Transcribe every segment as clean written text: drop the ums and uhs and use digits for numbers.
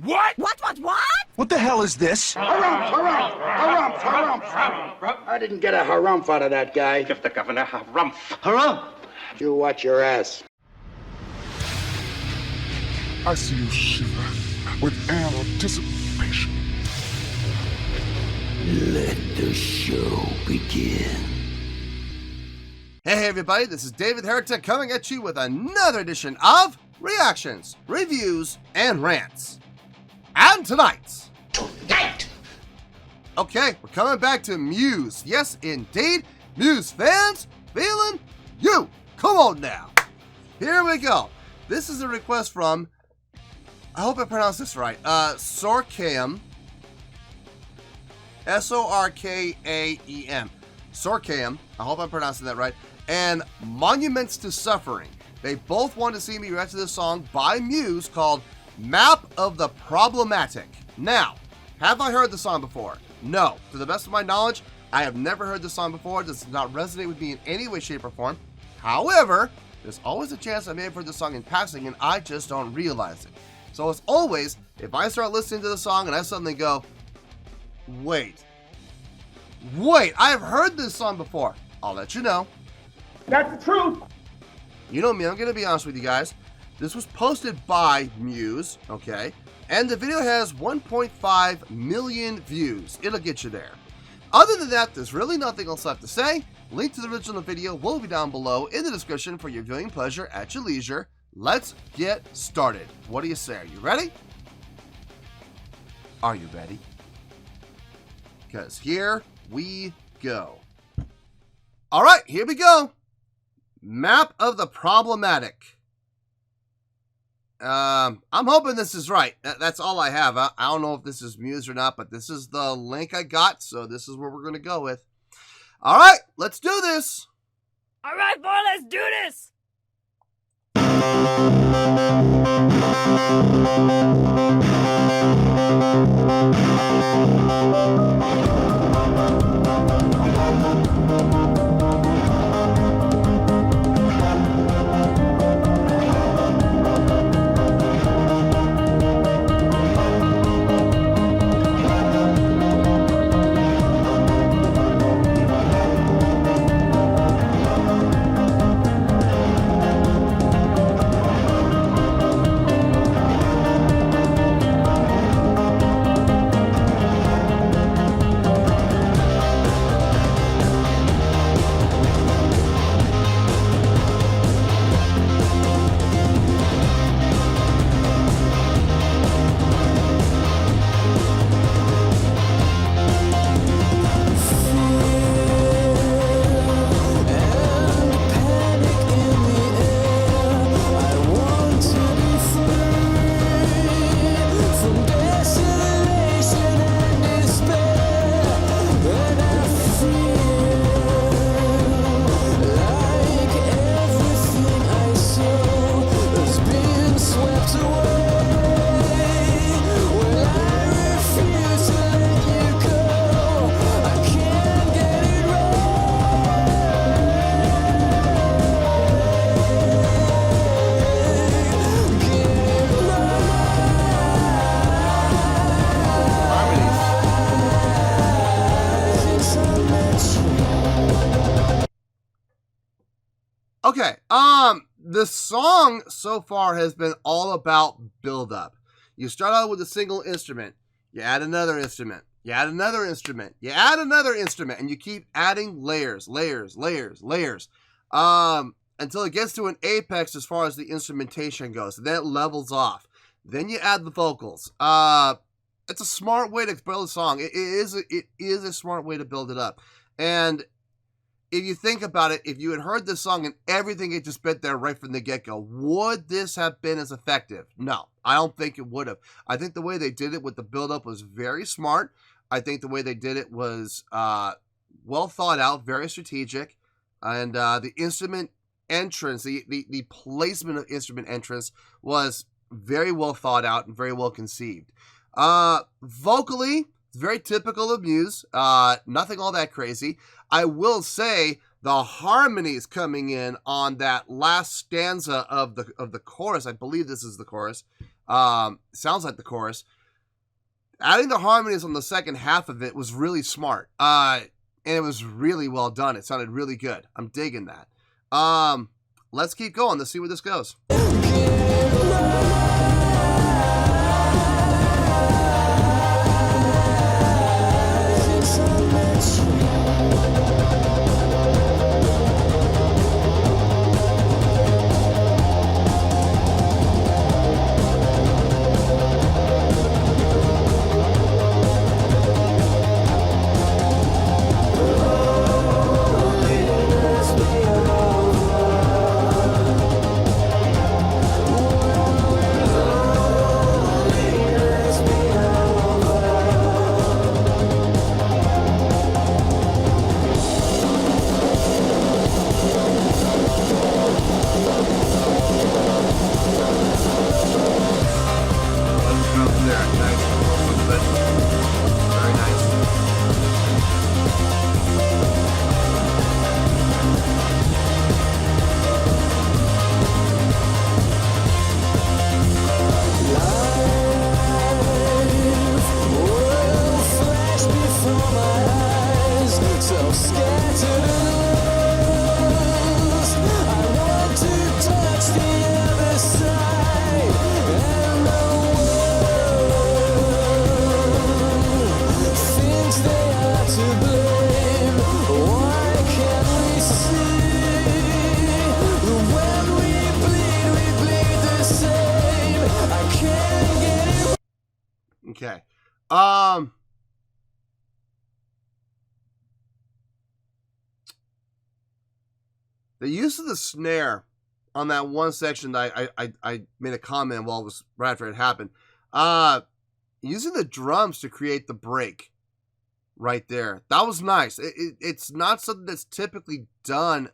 What? What? What the hell is this? Harumph. I didn't get a harumph out of that guy. Give the governor harumph. Harumph! You watch your ass. I see you shiver with anticipation. Let the show begin. Hey everybody, this is David Heretic coming at you with another edition of Reactions, Reviews, and Rants. And tonight! Okay, we're coming back to Muse. Yes, indeed, Muse Fans FEELIN YOU. Come on now. Here we go. This is a request from, I hope I pronounced this right, Sorkaem. S-O-R-K-A-E-M. Sorkaem, I hope I'm pronouncing that right, and Monuments to Suffering. They both want to see me react to this song by Muse called Map of the Problematique. Now, have I heard the song before? No. To the best of my knowledge, I have never heard this song before. This does not resonate with me in any way, shape, or form. However, there's always a chance I may have heard the song in passing and I just don't realize it. So as always, if I start listening to the song and I suddenly go, wait, I've heard this song before, I'll let you know. That's the truth. You know me, I'm going to be honest with you guys. This was posted by Muse, okay? And the video has 1.5 million views. It'll get you there. Other than that, there's really nothing else left to say. Link to the original video will be down below in the description for your viewing pleasure at your leisure. Let's get started. What do you say? Are you ready? Are you ready? Because here we go. All right, here we go. Map of the Problematique. I'm hoping this is right. That's all I have. I don't know if this is Muse or not, but this is the link I got, so this is where we're going to go with. All right, let's do this. All right, boy, let's do this. Okay, the song so far has been all about build-up. You start out with a single instrument, you add another instrument, you add another instrument, you add another instrument, and you keep adding layers, until it gets to an apex as far as the instrumentation goes. Then it levels off. Then you add the vocals. It's a smart way to build a song. It is a smart way to build it up. And if you think about it, if you had heard this song and everything had just been there right from the get-go, would this have been as effective? No, I don't think it would have. I think the way they did it with the build-up was very smart. I think the way they did it was well thought out, very strategic. And the instrument entrance, the placement of instrument entrance was very well thought out and very well conceived. Vocally, it's very typical of Muse. Nothing all that crazy. I will say the harmonies coming in on that last stanza of the chorus, I believe this is the chorus, Sounds like the chorus. Adding the harmonies on the second half of it was really smart. And it was really well done. It sounded really good. I'm digging that. Let's keep going. Let's see where this goes. Okay. The use of the snare on that one section that I made a comment while it was right after it happened. Using the drums to create the break right there. That was nice. It's not something that's typically done.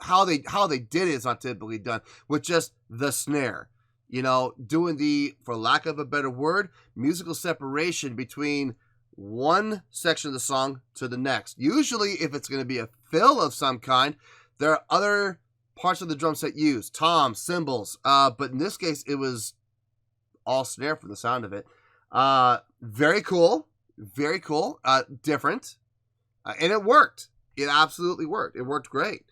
How they did it is not typically done with just the snare. You know, doing the, for lack of a better word, musical separation between one section of the song to the next. Usually, if it's going to be a fill of some kind, there are other parts of the drum set used. Toms, cymbals. But in this case, it was all snare from the sound of it. Very cool. Very cool. Different. And it worked. It absolutely worked. It worked great.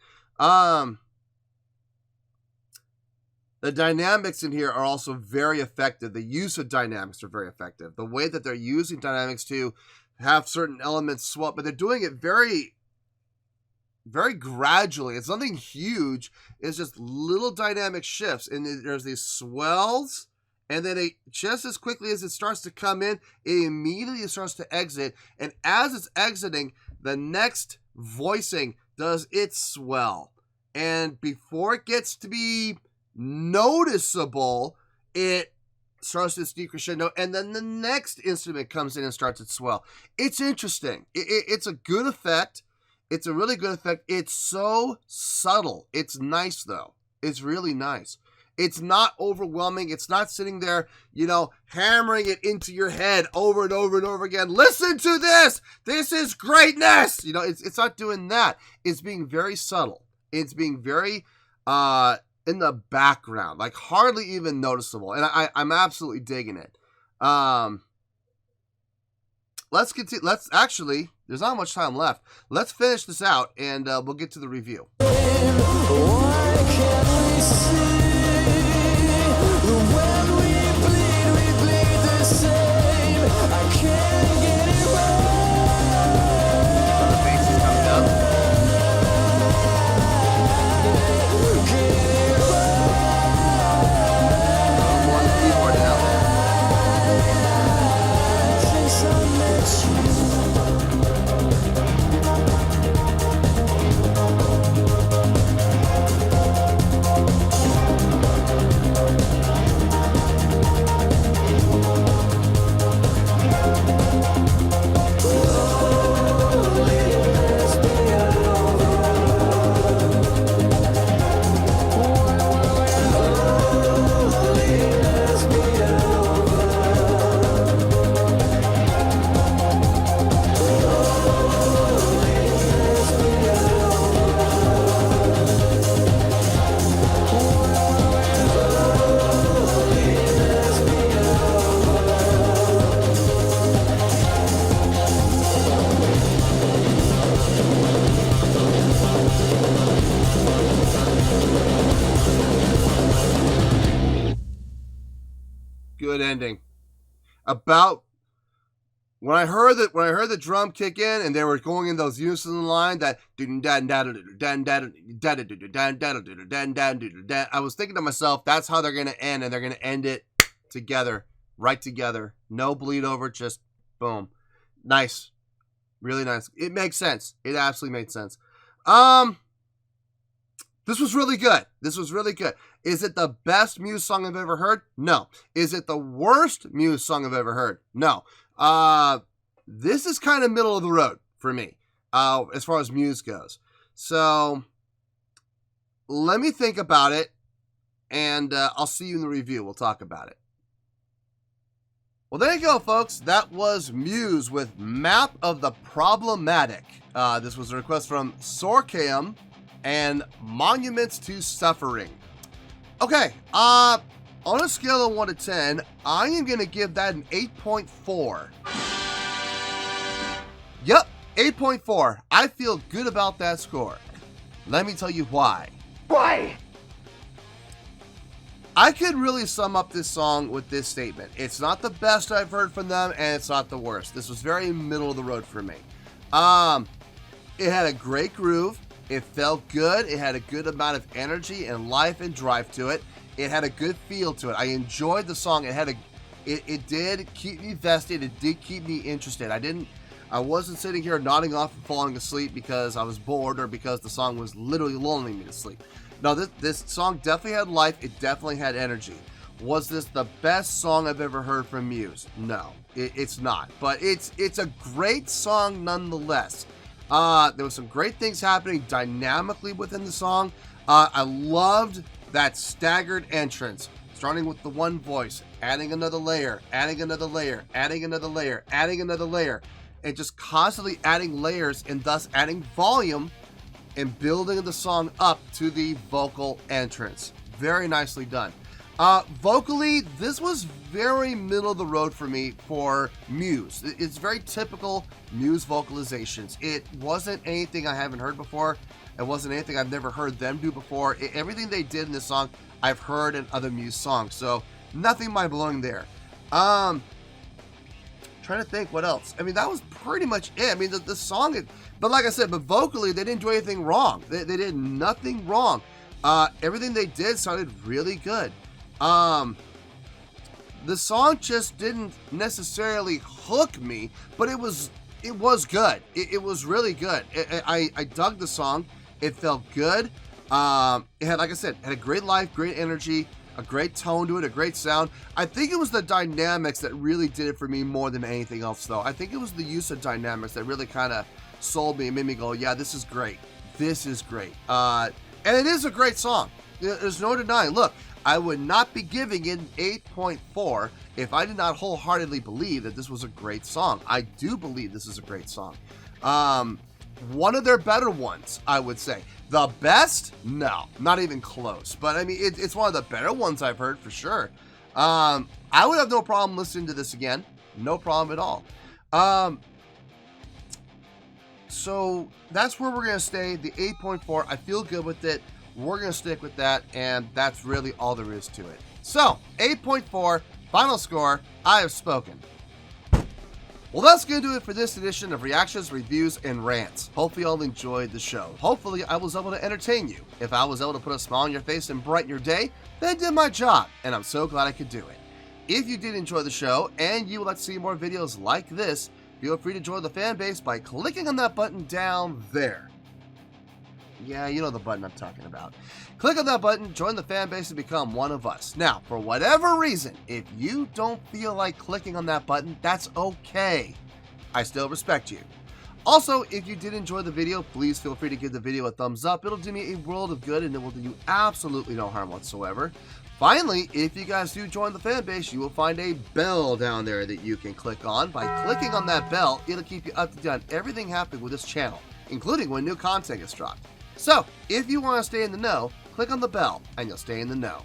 The dynamics in here are also very effective. The use of dynamics are very effective. The way that they're using dynamics to have certain elements swap, but they're doing it very, very gradually. It's nothing huge. It's just little dynamic shifts. And there's these swells, and then just as quickly as it starts to come in, it immediately starts to exit. And as it's exiting, the next voicing does its swell. And before it gets to be noticeable, it starts this decrescendo, and then the next instrument comes in and starts its swell. It's interesting. It's a good effect. It's a really good effect. It's so subtle. It's nice, though. It's really nice. It's not overwhelming. It's not sitting there, you know, hammering it into your head over and over and over again. Listen to this. This is greatness. You know, it's not doing that. It's being very subtle. It's being very in the background, like hardly even noticeable, and I'm absolutely digging it. Let's continue. Let's actually, there's not much time left. Let's finish this out, and we'll get to the review. ending. About when I heard the drum kick in and they were going in those unison line that I was thinking to myself, that's how they're gonna end, and they're gonna end it together, right together. No bleed over, just boom. Nice. Really nice. It makes sense. It absolutely made sense. This was really good. This was really good. Is it the best Muse song I've ever heard? No. Is it the worst Muse song I've ever heard? No. This is kind of middle of the road for me, as far as Muse goes. So, let me think about it, and I'll see you in the review. We'll talk about it. Well, there you go, folks. That was Muse with Map of the Problematic. This was a request from Sorkam and Monuments to Suffering. Okay, on a scale of 1 to 10, I am going to give that an 8.4. Yep, 8.4. I feel good about that score. Let me tell you why. Why? I could really sum up this song with this statement. It's not the best I've heard from them, and it's not the worst. This was very middle of the road for me. It had a great groove. It felt good. It had a good amount of energy and life and drive to it. It had a good feel to it. I enjoyed the song. It did keep me vested. It did keep me interested. I wasn't sitting here nodding off and falling asleep because I was bored or because the song was literally lulling me to sleep. No, this song definitely had life. It definitely had energy. Was this the best song I've ever heard from Muse? No, it's not. But it's a great song nonetheless. There was some great things happening dynamically within the song. I loved that staggered entrance, starting with the one voice, adding another layer, adding another layer, adding another layer, adding another layer, and just constantly adding layers and thus adding volume and building the song up to the vocal entrance. Very nicely done. Vocally, this was very middle of the road for me for Muse. It's very typical Muse vocalizations. It wasn't anything I haven't heard before. It wasn't anything I've never heard them do before. Everything they did in this song, I've heard in other Muse songs. So, nothing mind-blowing there. Trying to think what else. I mean, that was pretty much it. I mean, the song, but like I said, but vocally, they didn't do anything wrong. They did nothing wrong. Everything they did sounded really good. The song just didn't necessarily hook me, but it was good. It was really good. I dug the song. It felt good. It had, like I said, had a great life, great energy, a great tone to it, a great sound. I think it was the dynamics that really did it for me more than anything else, though. I think it was the use of dynamics that really kind of sold me and made me go, yeah, this is great. This is great. And it is a great song. There's no denying. Look, I would not be giving it an 8.4 if I did not wholeheartedly believe that this was a great song. I do believe this is a great song. One of their better ones, I would say. The best? No, not even close. But I mean, it's one of the better ones I've heard for sure. I would have no problem listening to this again. No problem at all. So that's where we're going to stay. The 8.4, I feel good with it. We're going to stick with that, and that's really all there is to it. So, 8.4, final score, I have spoken. Well, that's going to do it for this edition of Reactions, Reviews, and Rants. Hopefully you all enjoyed the show. Hopefully I was able to entertain you. If I was able to put a smile on your face and brighten your day, then I did my job, and I'm so glad I could do it. If you did enjoy the show, and you would like to see more videos like this, feel free to join the fan base by clicking on that button down there. Yeah, you know the button I'm talking about. Click on that button, join the fan base, and become one of us. Now, for whatever reason, if you don't feel like clicking on that button, that's okay. I still respect you. Also, if you did enjoy the video, please feel free to give the video a thumbs up. It'll do me a world of good, and it will do you absolutely no harm whatsoever. Finally, if you guys do join the fan base, you will find a bell down there that you can click on. By clicking on that bell, it'll keep you up to date on everything happening with this channel, including when new content gets dropped. So, if you want to stay in the know, click on the bell, and you'll stay in the know.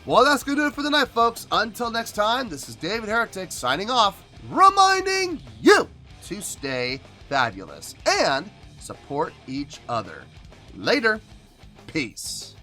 Well, that's going to do it for the night, folks. Until next time, this is David Heretic signing off, reminding you to stay fabulous and support each other. Later. Peace.